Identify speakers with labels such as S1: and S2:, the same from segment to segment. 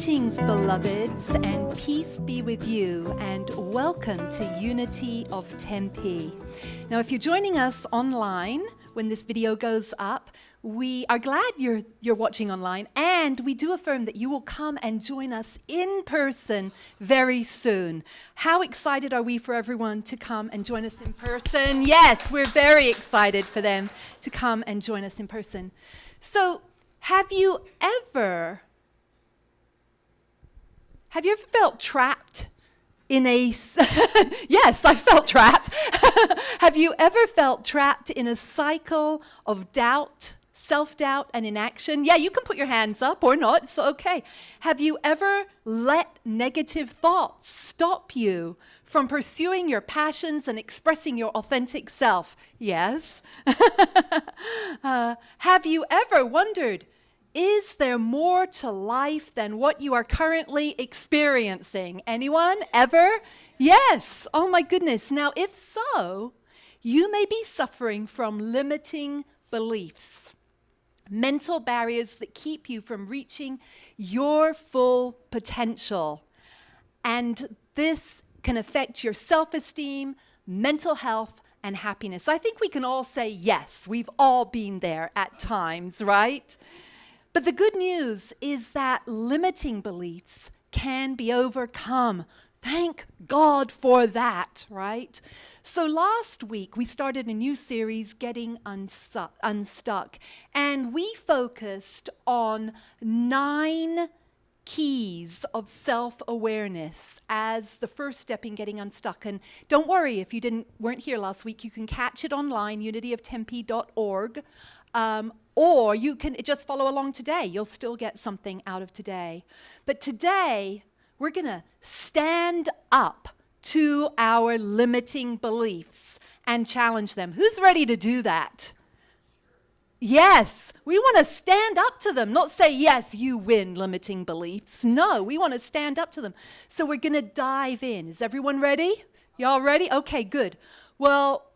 S1: Greetings, beloveds, and peace be with you, and welcome to Unity of Tempe. Now, if you're joining us online when this video goes up, we are glad you're watching online, and we do affirm that you will come and join us in person very soon. How excited are we for everyone to come and join us in person? Yes, we're very excited for them to come and join us in person. So, have you ever felt trapped in a... Yes, I felt trapped. Have you ever felt trapped in a cycle of doubt, self-doubt, and inaction? Yeah, you can put your hands up or not. It's okay. Have you ever let negative thoughts stop you from pursuing your passions and expressing your authentic self? Yes. Have you ever wondered, is there more to life than what you are currently experiencing? Anyone? Ever? Yes. Oh my goodness. Now, if so, you may be suffering from limiting beliefs, mental barriers that keep you from reaching your full potential. And this can affect your self-esteem, mental health, and happiness. I think we can all say yes. We've all been there at times, right? But the good news is that limiting beliefs can be overcome. Thank God for that, right? So last week, we started a new series, Getting Unstuck, and we focused on 9 keys of self-awareness as the first step in getting unstuck. And don't worry, if you weren't here last week, you can catch it online, unityoftempe.org. Or you can just follow along today. You'll still get something out of today. But today, we're going to stand up to our limiting beliefs and challenge them. Who's ready to do that? Yes, we want to stand up to them, not say, yes, you win limiting beliefs. No, we want to stand up to them. So we're going to dive in. Is everyone ready? Y'all ready? Okay, good. Well,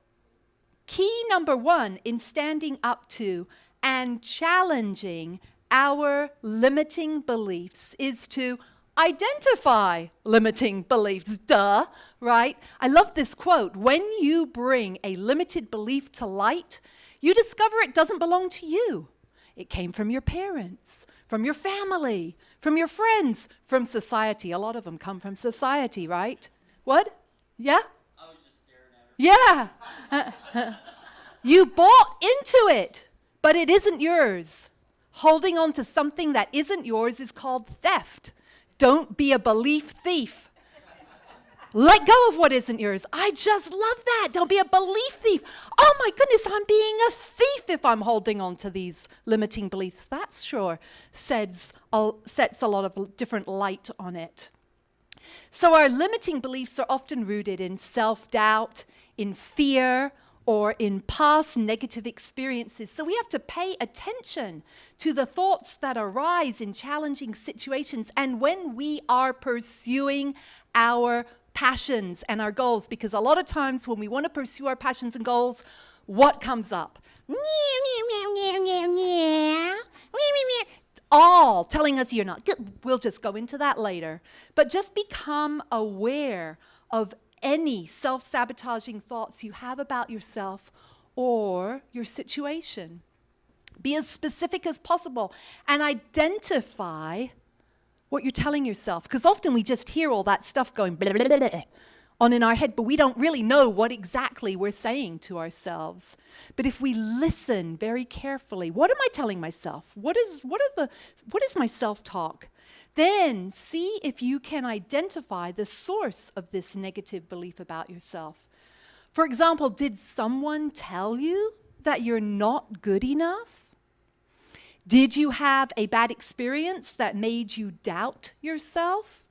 S1: key number 1 in standing up to and challenging our limiting beliefs is to identify limiting beliefs. Duh, right? I love this quote. When you bring a limited belief to light, you discover it doesn't belong to you. It came from your parents, from your family, from your friends, from society. A lot of them come from society, right? What? Yeah?
S2: I was just staring at her.
S1: Yeah. You bought into it, but it isn't yours. Holding on to something that isn't yours is called theft. Don't be a belief thief. Let go of what isn't yours. I just love that. Don't be a belief thief. Oh my goodness, I'm being a thief if I'm holding on to these limiting beliefs. That sure sets a lot of different light on it. So our limiting beliefs are often rooted in self-doubt, in fear, or in past negative experiences. So we have to pay attention to the thoughts that arise in challenging situations and when we are pursuing our passions and our goals, because a lot of times when we want to pursue our passions and goals, what comes up? All telling us you're not good. We'll just go into that later. But just become aware of any self-sabotaging thoughts you have about yourself or your situation. Be as specific as possible and identify what you're telling yourself, because often we just hear all that stuff going blah, blah, blah, blah, on in our head, but we don't really know what exactly we're saying to ourselves. But if we listen very carefully, what am I telling myself? What is my self-talk? Then see if you can identify the source of this negative belief about yourself. For example, did someone tell you that you're not good enough? Did you have a bad experience that made you doubt yourself?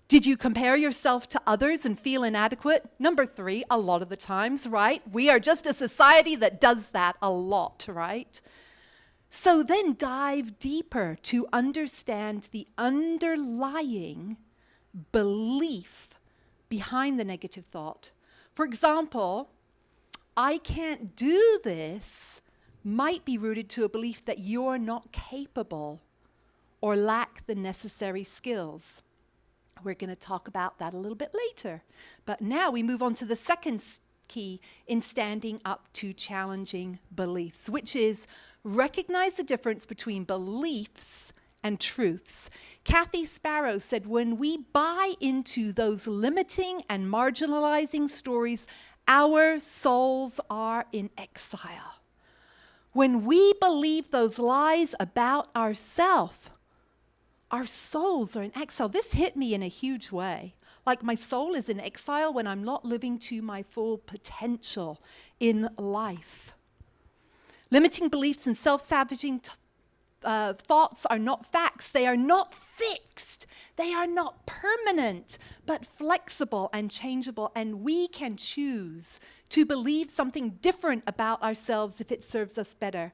S1: Did you compare yourself to others and feel inadequate? Number 3, a lot of the times, right? We are just a society that does that a lot, right? So then dive deeper to understand the underlying belief behind the negative thought. For example, I can't do this might be rooted to a belief that you're not capable or lack the necessary skills. We're going to talk about that a little bit later. But now we move on to the second key in standing up to challenging beliefs, which is recognize the difference between beliefs and truths. Kathy Sparrow said, when we buy into those limiting and marginalizing stories, our souls are in exile. When we believe those lies about ourselves, our souls are in exile. This hit me in a huge way. Like my soul is in exile when I'm not living to my full potential in life. Limiting beliefs and self-sabotaging thoughts are not facts. They are not fixed. They are not permanent, but flexible and changeable. And we can choose to believe something different about ourselves if it serves us better.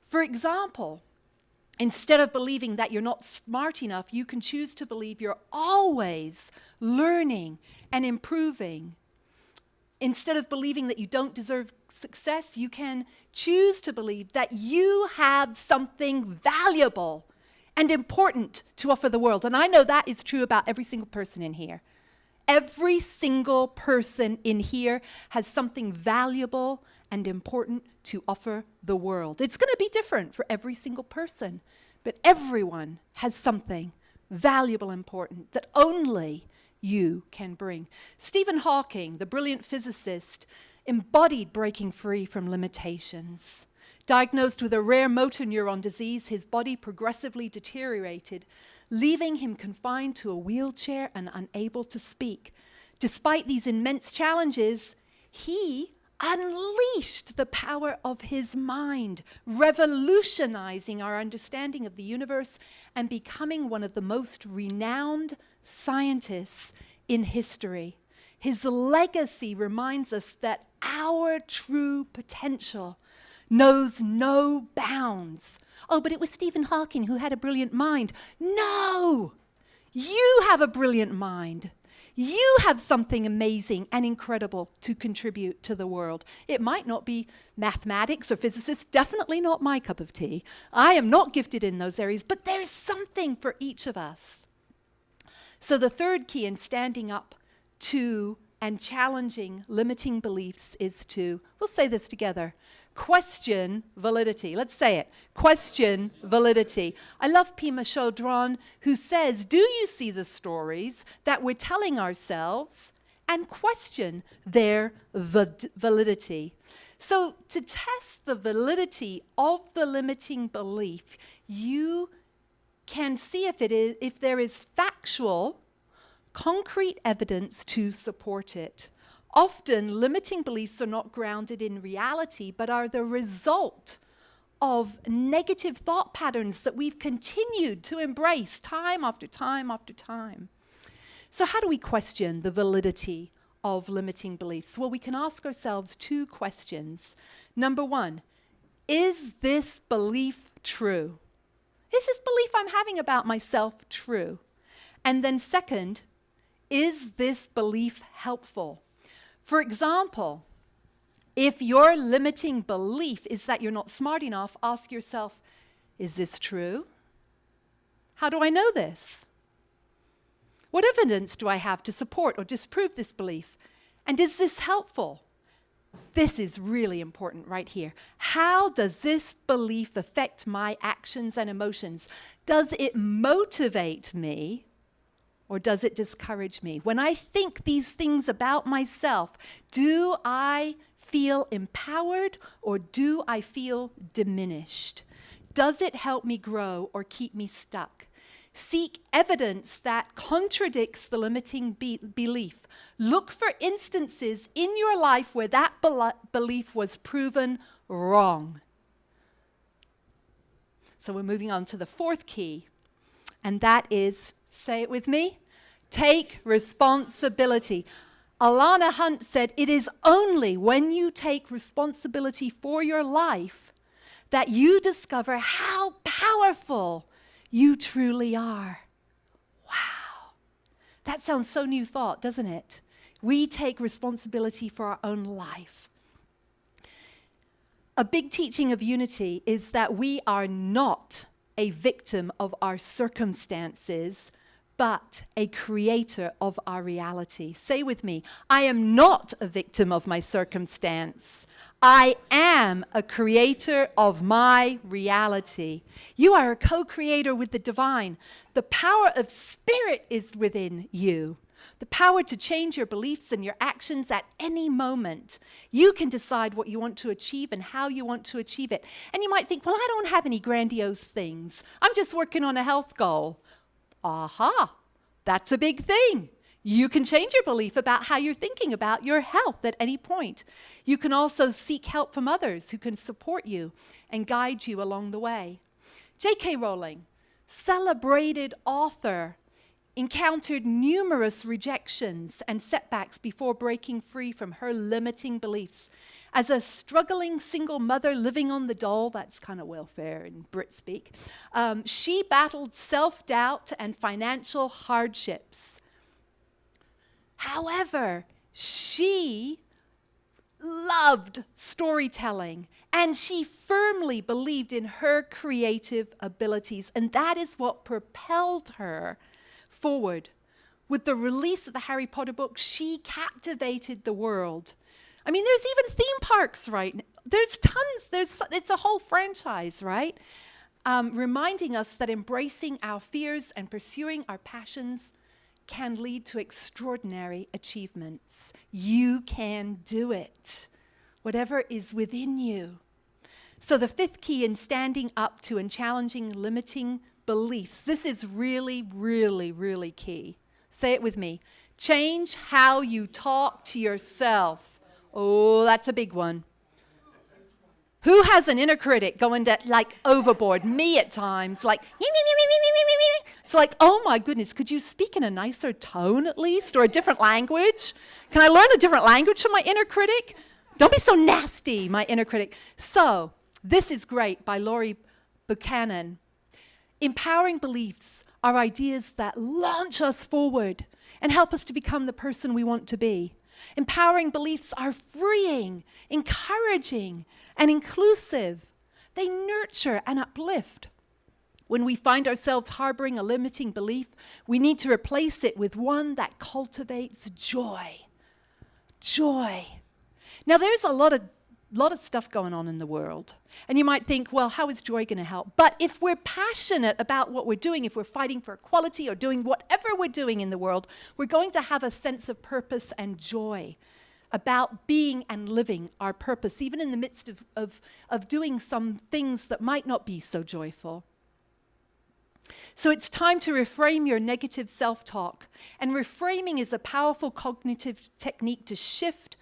S1: For example, instead of believing that you're not smart enough, you can choose to believe you're always learning and improving. Instead of believing that you don't deserve success, you can choose to believe that you have something valuable and important to offer the world. And I know that is true about every single person in here. Every single person in here has something valuable and important to offer the world. It's going to be different for every single person, but everyone has something valuable and important that only you can bring. Stephen Hawking, the brilliant physicist, embodied breaking free from limitations. Diagnosed with a rare motor neuron disease, his body progressively deteriorated, leaving him confined to a wheelchair and unable to speak. Despite these immense challenges, he unleashed the power of his mind, revolutionizing our understanding of the universe and becoming one of the most renowned scientists in history. His legacy reminds us that our true potential knows no bounds. Oh, but it was Stephen Hawking who had a brilliant mind. No! You have a brilliant mind. You have something amazing and incredible to contribute to the world. It might not be mathematics or physicists, definitely not my cup of tea. I am not gifted in those areas, but there's something for each of us. So the third key in standing up to and challenging limiting beliefs is to, we'll say this together, question validity. Let's say it. Question validity. I love Pema Chodron, who says, do you see the stories that we're telling ourselves and question their validity? So to test the validity of the limiting belief, you can see if there is factual, concrete evidence to support it. Often, limiting beliefs are not grounded in reality, but are the result of negative thought patterns that we've continued to embrace time after time after time. So how do we question the validity of limiting beliefs? Well, we can ask ourselves two questions. Number one, is this belief true? Is this belief I'm having about myself true? And then second, is this belief helpful? For example, if your limiting belief is that you're not smart enough, ask yourself, is this true? How do I know this? What evidence do I have to support or disprove this belief? And is this helpful? This is really important right here. How does this belief affect my actions and emotions? Does it motivate me? Or does it discourage me? When I think these things about myself, do I feel empowered or do I feel diminished? Does it help me grow or keep me stuck? Seek evidence that contradicts the limiting belief. Look for instances in your life where that belief was proven wrong. So we're moving on to the fourth key, and that is, say it with me, take responsibility. Alana Hunt said, it is only when you take responsibility for your life that you discover how powerful you truly are. Wow. That sounds so new thought, doesn't it? We take responsibility for our own life. A big teaching of unity is that we are not a victim of our circumstances, but a creator of our reality. Say with me, I am not a victim of my circumstance. I am a creator of my reality. You are a co-creator with the divine. The power of spirit is within you. The power to change your beliefs and your actions at any moment. You can decide what you want to achieve and how you want to achieve it. And you might think, well, I don't have any grandiose things. I'm just working on a health goal. Aha, that's a big thing. You can change your belief about how you're thinking about your health at any point. You can also seek help from others who can support you and guide you along the way. J.K. Rowling, celebrated author, encountered numerous rejections and setbacks before breaking free from her limiting beliefs. As a struggling single mother living on the dole, that's kind of welfare in Brit speak, she battled self-doubt and financial hardships. However, she loved storytelling, and she firmly believed in her creative abilities, and that is what propelled her forward. With the release of the Harry Potter books, she captivated the world. I mean, there's even theme parks right now. There's tons, it's a whole franchise, right? Reminding us that embracing our fears and pursuing our passions can lead to extraordinary achievements. You can do it, whatever is within you. So the fifth key in standing up to and challenging limiting beliefs, this is really, really, really key. Say it with me. Change how you talk to yourself. Oh, that's a big one. Who has an inner critic going like overboard? Me at times, like, it's like, oh my goodness, could you speak in a nicer tone at least, or a different language? Can I learn a different language from my inner critic? Don't be so nasty, my inner critic. So, this is great by Laurie Buchanan. Empowering beliefs are ideas that launch us forward and help us to become the person we want to be. Empowering beliefs are freeing, encouraging, and inclusive. They nurture and uplift. When we find ourselves harboring a limiting belief, we need to replace it with one that cultivates joy. Joy. Now, there's a lot of stuff going on in the world. And you might think, well, how is joy going to help? But if we're passionate about what we're doing, if we're fighting for equality or doing whatever we're doing in the world, we're going to have a sense of purpose and joy about being and living our purpose, even in the midst of doing some things that might not be so joyful. So it's time to reframe your negative self-talk. And reframing is a powerful cognitive technique to shift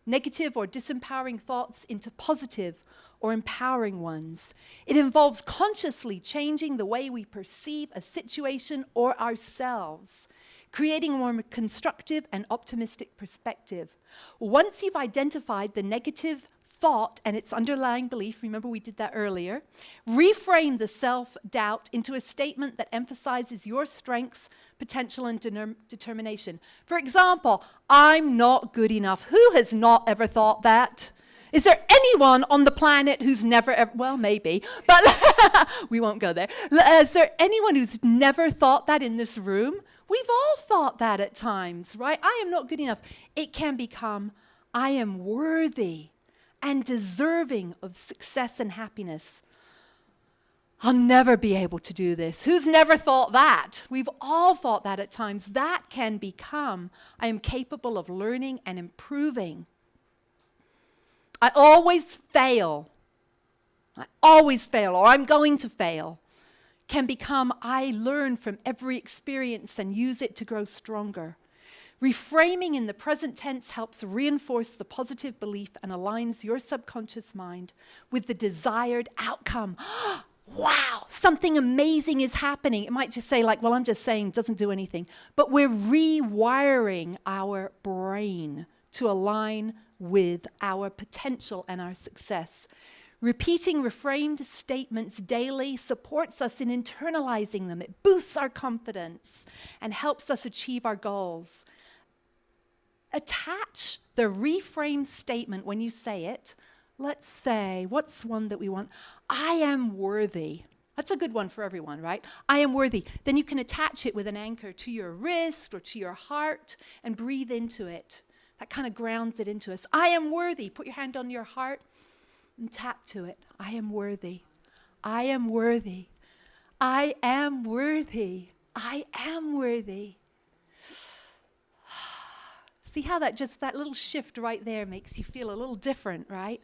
S1: negative or disempowering thoughts into positive or empowering ones. It involves consciously changing the way we perceive a situation or ourselves, creating a more constructive and optimistic perspective. Once you've identified the negative thought and its underlying belief, remember we did that earlier, reframe the self-doubt into a statement that emphasizes your strengths, potential, and determination. For example, I'm not good enough. Who has not ever thought that? Is there anyone on the planet who's never ever, well, maybe, but we won't go there. Is there anyone who's never thought that in this room? We've all thought that at times, right? I am not good enough. It can become, I am worthy and deserving of success and happiness. I'll never be able to do this. Who's never thought that? We've all thought that at times. That can become, I am capable of learning and improving. I always fail. I always fail, or I'm going to fail. Can become, I learn from every experience and use it to grow stronger. Reframing in the present tense helps reinforce the positive belief and aligns your subconscious mind with the desired outcome. Wow, something amazing is happening. It might just say like, well, I'm just saying, doesn't do anything. But we're rewiring our brain to align with our potential and our success. Repeating reframed statements daily supports us in internalizing them. It boosts our confidence and helps us achieve our goals. Attach the reframed statement when you say it. Let's say, what's one that we want? I am worthy. That's a good one for everyone, right? I am worthy. Then you can attach it with an anchor to your wrist or to your heart and breathe into it. That kind of grounds it into us. I am worthy. Put your hand on your heart and tap to it. I am worthy. I am worthy. I am worthy. I am worthy. See how that little shift right there makes you feel a little different, right?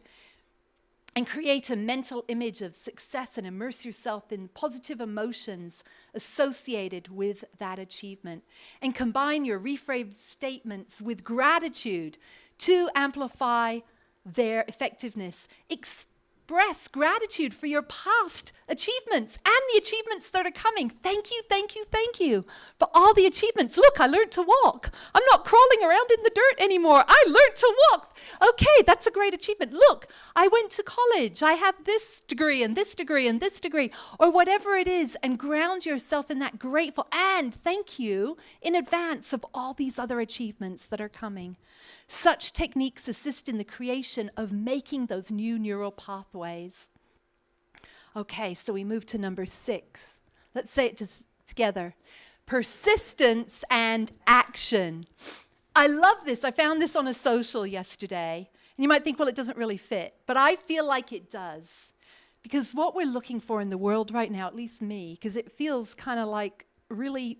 S1: And create a mental image of success and immerse yourself in positive emotions associated with that achievement. And combine your reframed statements with gratitude to amplify their effectiveness. Express gratitude for your past achievements and the achievements that are coming. Thank you, thank you, thank you for all the achievements. Look, I learned to walk. I'm not crawling around in the dirt anymore. I learned to walk. Okay, that's a great achievement. Look, I went to college. I have this degree and this degree and this degree, or whatever it is, and ground yourself in that grateful and thank you in advance of all these other achievements that are coming. Such techniques assist in the creation of making those new neural pathways. Okay, so we move to number 6. Let's say it together. Persistence and action. I love this. I found this on a social yesterday. And you might think, well, it doesn't really fit. But I feel like it does. Because what we're looking for in the world right now, at least me, because it feels kind of like really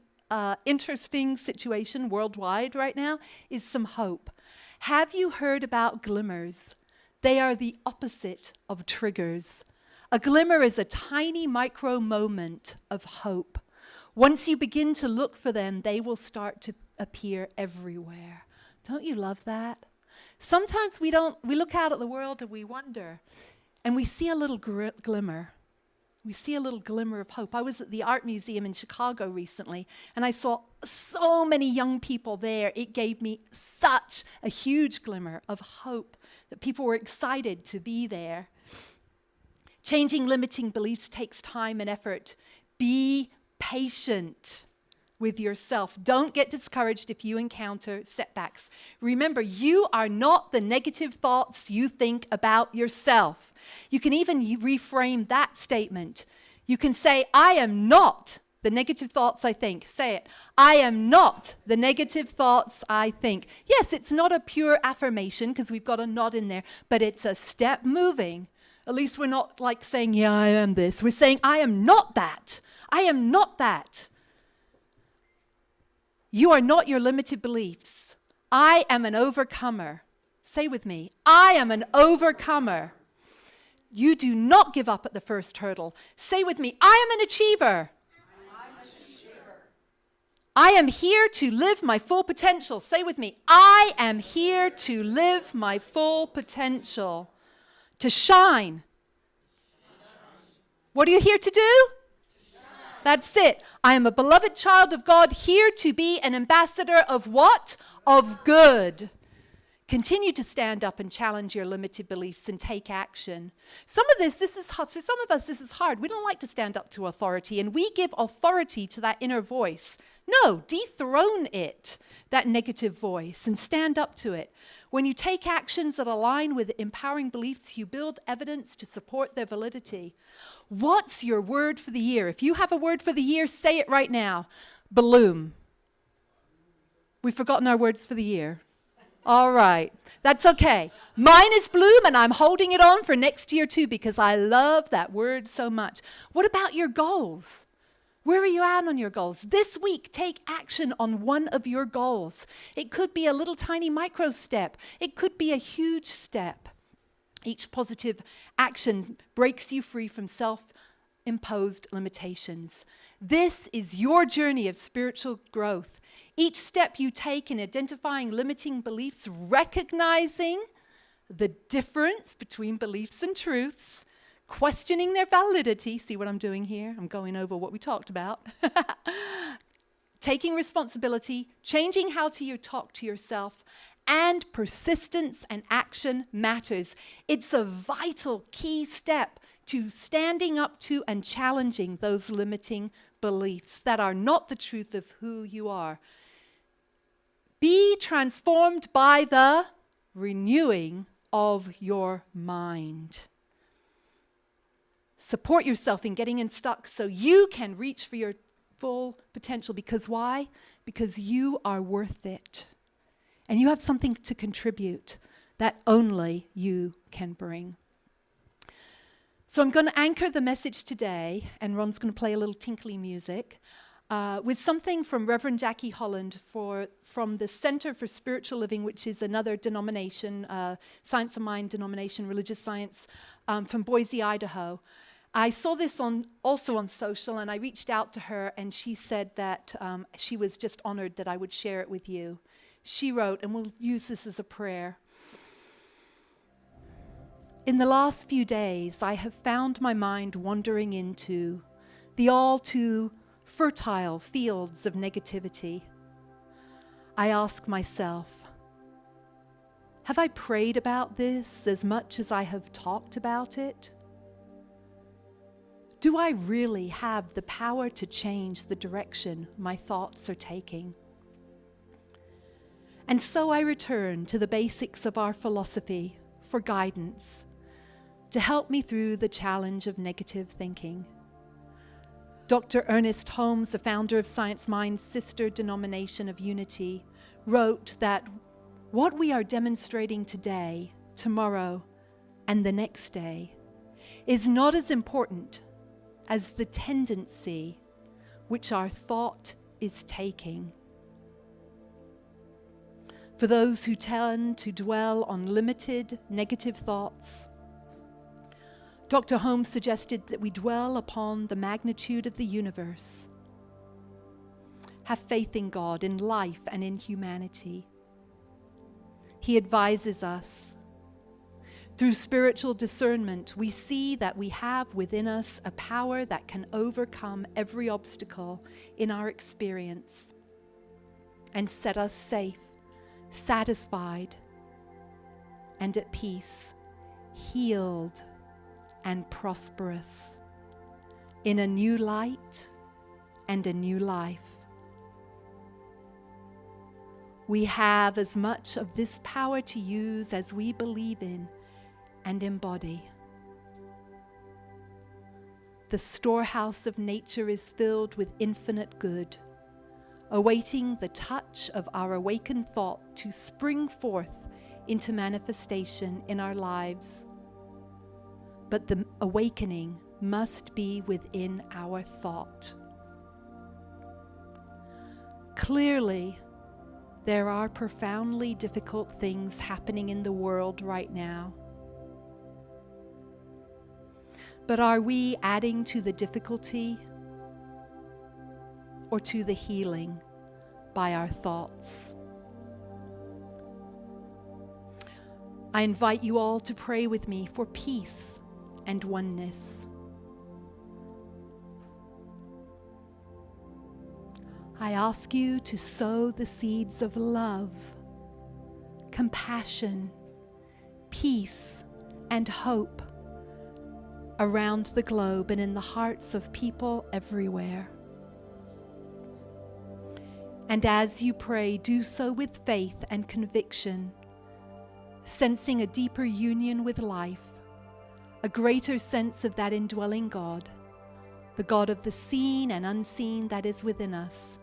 S1: interesting situation worldwide right now, is some hope. Have you heard about glimmers? They are the opposite of triggers. A glimmer is a tiny micro moment of hope. Once you begin to look for them, they will start to appear everywhere. Don't you love that? Sometimes we look out at the world and we wonder, and we see a little glimmer. We see a little glimmer of hope. I was at the Art Museum in Chicago recently, and I saw so many young people there. It gave me such a huge glimmer of hope that people were excited to be there. Changing limiting beliefs takes time and effort. Be patient with yourself. Don't get discouraged if you encounter setbacks. Remember, you are not the negative thoughts you think about yourself. You can even reframe that statement. You can say, I am not the negative thoughts I think. Say it. I am not the negative thoughts I think. Yes, it's not a pure affirmation because we've got a not in there, but it's a step moving. At least we're not like saying, yeah, I am this. We're saying, I am not that. I am not that. You are not your limited beliefs. I am an overcomer. Say with me, I am an overcomer. You do not give up at the first hurdle. Say with me, I am an achiever. I am here to live my full potential. Say with me, I am here to live my full potential. To shine. What are you here to do? That's it. I am a beloved child of God, here to be an ambassador of what? Of good. Continue to stand up and challenge your limited beliefs and take action. Some of this is hard. For some of us, this is hard. We don't like to stand up to authority, and we give authority to that inner voice. No, dethrone it, that negative voice, and stand up to it. When you take actions that align with empowering beliefs, you build evidence to support their validity. What's your word for the year? If you have a word for the year, say it right now. Bloom. We've forgotten our words for the year. All right. That's okay. Mine is bloom, and I'm holding it on for next year too because I love that word so much. What about your goals? Where are you at on your goals? This week, take action on one of your goals. It could be a little tiny micro step. It could be a huge step. Each positive action breaks you free from self-imposed limitations. This is your journey of spiritual growth. Each step you take in identifying limiting beliefs, recognizing the difference between beliefs and truths, questioning their validity. See what I'm doing here? I'm going over what we talked about. Taking responsibility, changing how you talk to yourself, and persistence and action matters. It's a vital key step to standing up to and challenging those limiting beliefs that are not the truth of who you are. Be transformed by the renewing of your mind. support yourself in getting unstuck so you can reach for your full potential. Because why? Because you are worth it. And you have something to contribute that only you can bring. So I'm going to anchor the message today, and Ron's going to play a little tinkly music, with something from Reverend Jackie Holland from the Center for Spiritual Living, which is another denomination, Science of Mind denomination, religious science, from Boise, Idaho. I saw this also on social, and I reached out to her, and she said that she was just honored that I would share it with you. She wrote, and we'll use this as a prayer. In the last few days, I have found my mind wandering into the all too fertile fields of negativity. I ask myself, have I prayed about this as much as I have talked about it? Do I really have the power to change the direction my thoughts are taking? And so I return to the basics of our philosophy for guidance, to help me through the challenge of negative thinking. Dr. Ernest Holmes, the founder of Science Mind's sister denomination of Unity, wrote that what we are demonstrating today, tomorrow, and the next day is not as important as the tendency which our thought is taking. For those who tend to dwell on limited negative thoughts, Dr. Holmes suggested that we dwell upon the magnitude of the universe. Have faith in God, in life, and in humanity. He advises us. Through spiritual discernment, we see that we have within us a power that can overcome every obstacle in our experience and set us safe, satisfied, and at peace, healed, and prosperous in a new light and a new life. We have as much of this power to use as we believe in and embody. The storehouse of nature is filled with infinite good, awaiting the touch of our awakened thought to spring forth into manifestation in our lives. But the awakening must be within our thought. Clearly, there are profoundly difficult things happening in the world right now. But are we adding to the difficulty or to the healing by our thoughts? I invite you all to pray with me for peace and oneness. I ask you to sow the seeds of love, compassion, peace, and hope around the globe and in the hearts of people everywhere. And as you pray, do so with faith and conviction, sensing a deeper union with life, a greater sense of that indwelling God, the God of the seen and unseen that is within us.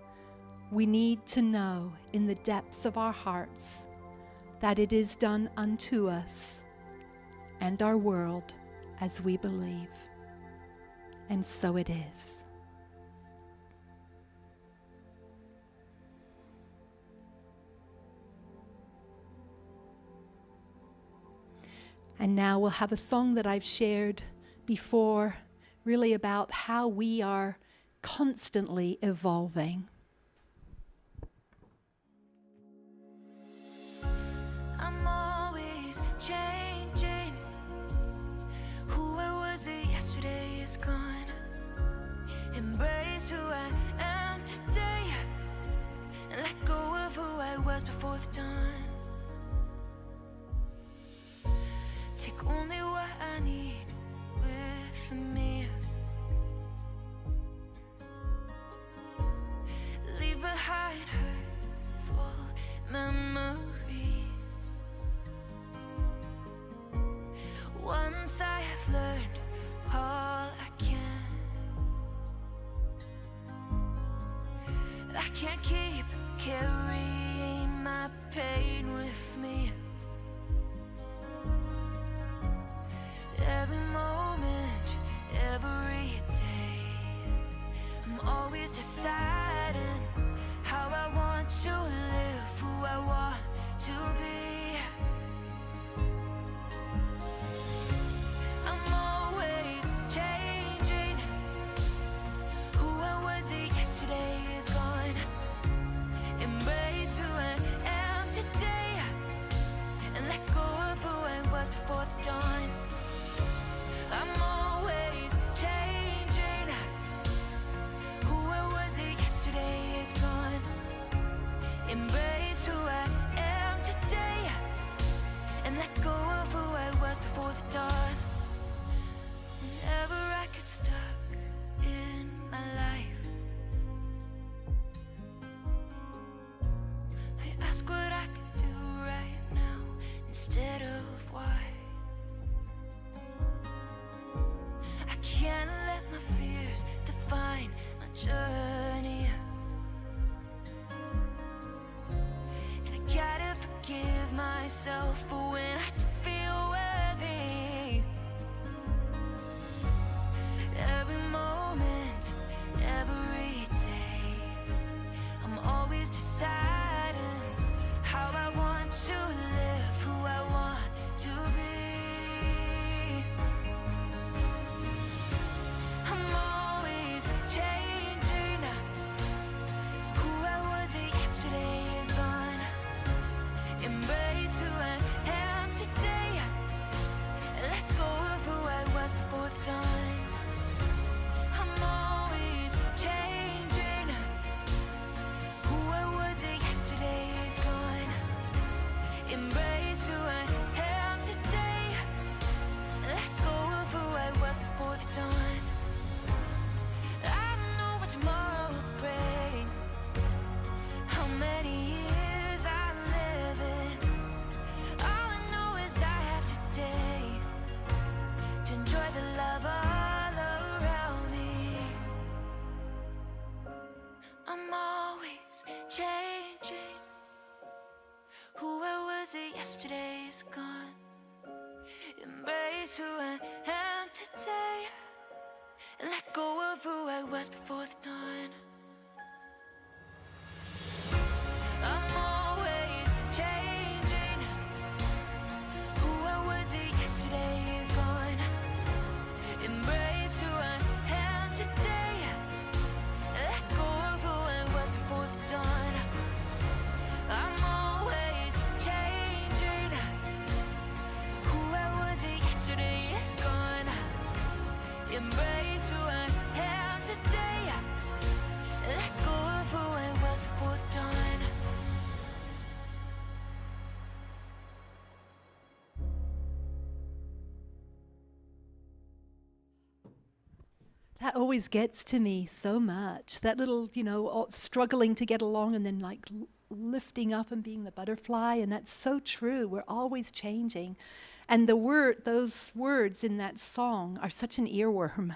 S1: We need to know in the depths of our hearts that it is done unto us and our world as we believe. And so it is. And now we'll have a song that I've shared before, really about how we are constantly evolving.
S3: I'm always changing. Who I was yesterday is gone. Embrace who I am today and let go of who I was before the dawn. Take only what I need with me. Leave behind hurtful memories. Once I have learned all I can't keep carrying my pain with me. Every moment, every day, I'm always deciding how I want to live, who I want to be. I'm always changing. Who I was yesterday is gone. Embrace who I am today and let go of who I was before the dawn. I'm always changing. Who I was yesterday is gone. Embrace who I am today and let go of who I was before the dawn. Whenever I get stuck in my life, I ask what I could do right now instead of why. I can't let my fears define my journey, and I gotta forgive myself for when I don't feel worthy. Every moment, every day, I'm always deciding how I want to live, who I want to be. I'm always changing. Who I was yesterday is gone. Embrace who I am today and let go of who I was before the dawn. I'm always changing. Who I was yesterday is gone. Embrace who I am today and let go of who I was before the dawn. I don't know what tomorrow will bring, how many years I'm living. All I know is I have today to enjoy the love all around me. I'm always changing. Who I was yesterday is gone. Embrace who I am today and let go of who I was before the dawn. I'm always changing. Who I was yesterday is gone. Embrace who I am today and let go of who I was before the dawn. I'm always changing. Who I was yesterday is gone. Embrace who I am today and let go of who I was before the dawn.
S1: That always gets to me so much. That little, struggling to get along and then like lifting up and being the butterfly. And that's so true. We're always changing. And those words in that song are such an earworm,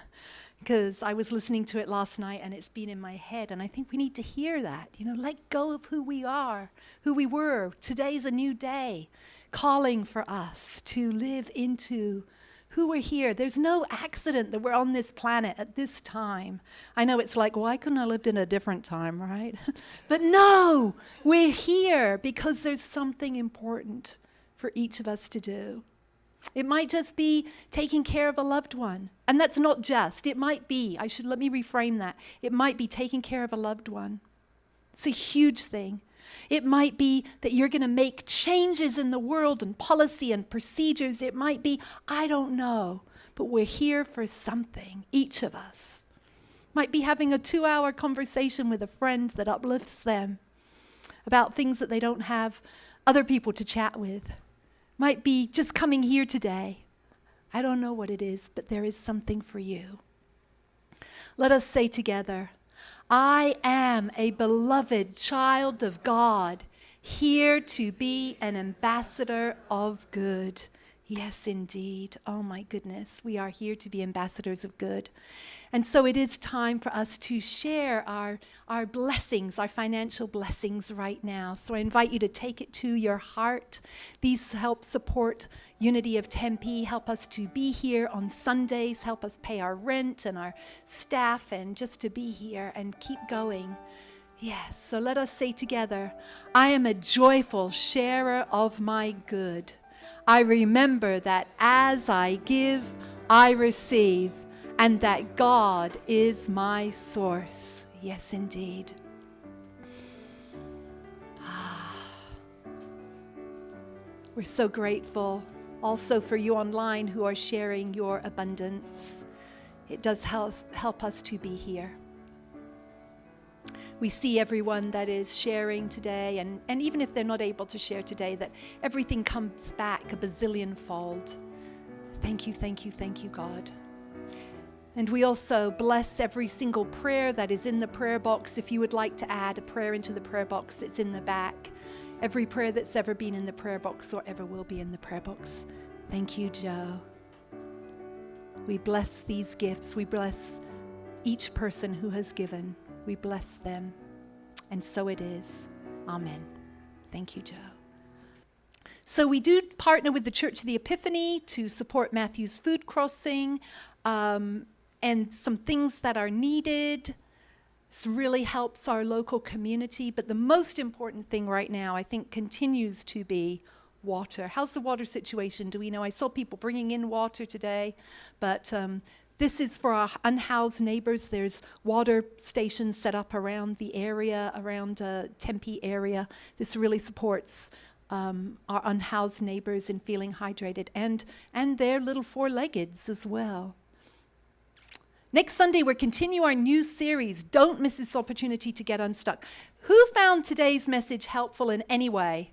S1: because I was listening to it last night and it's been in my head. And I think we need to hear that, let go of who we are, who we were. Today's a new day, calling for us to live into who we're here. There's no accident that we're on this planet at this time. I know it's like, why couldn't I lived in a different time, right? But no, we're here because there's something important for each of us to do. It might just be taking care of a loved one. And that's not just. It might be, let me reframe that. It might be taking care of a loved one. It's a huge thing. It might be that you're going to make changes in the world and policy and procedures. It might be, I don't know, but we're here for something, each of us. Might be having a 2-hour conversation with a friend that uplifts them about things that they don't have other people to chat with. Might be just coming here today. I don't know what it is, but there is something for you. Let us say together, I am a beloved child of God, here to be an ambassador of good. Yes, indeed. Oh my goodness. We are here to be ambassadors of good. And so it is time for us to share our blessings, our financial blessings right now. So I invite you to take it to your heart. These help support Unity of Tempe, help us to be here on Sundays, help us pay our rent and our staff and just to be here and keep going. Yes, so let us say together, I am a joyful sharer of my good. I remember that as I give, I receive, and that God is my source. Yes, indeed. We're so grateful also for you online who are sharing your abundance. It does help us to be here. We see everyone that is sharing today, and even if they're not able to share today, that everything comes back a bazillion-fold. Thank you, God. And we also bless every single prayer that is in the prayer box. If you would like to add a prayer into the prayer box, it's in the back. Every prayer that's ever been in the prayer box or ever will be in the prayer box. Thank you, Joe. We bless these gifts. We bless each person who has given. We bless them. And so it is. Amen. Thank you, Joe. So we do partner with the Church of the Epiphany to support Matthew's food crossing and some things that are needed. This really helps our local community. But the most important thing right now, I think, continues to be water. How's the water situation? Do we know? I saw people bringing in water today, but this is for our unhoused neighbors. There's water stations set up around the area, around Tempe area. This really supports our unhoused neighbors in feeling hydrated and their little four-leggeds as well. Next Sunday, we'll continue our new series. Don't miss this opportunity to get unstuck. Who found today's message helpful in any way?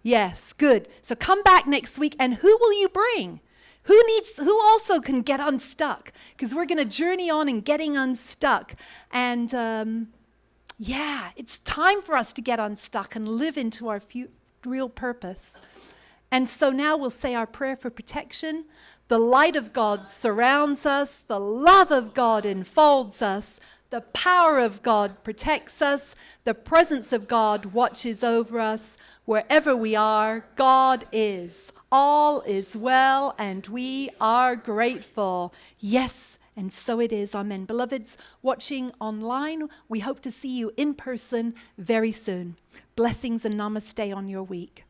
S1: Yes, good. So come back next week, and who will you bring? Who also can get unstuck? Because we're going to journey on in getting unstuck. And it's time for us to get unstuck and live into our real purpose. And so now we'll say our prayer for protection. The light of God surrounds us. The love of God enfolds us. The power of God protects us. The presence of God watches over us. Wherever we are, God is. All is well, and we are grateful. Yes, and so it is. Amen. Beloveds, watching online, we hope to see you in person very soon. Blessings and namaste on your week.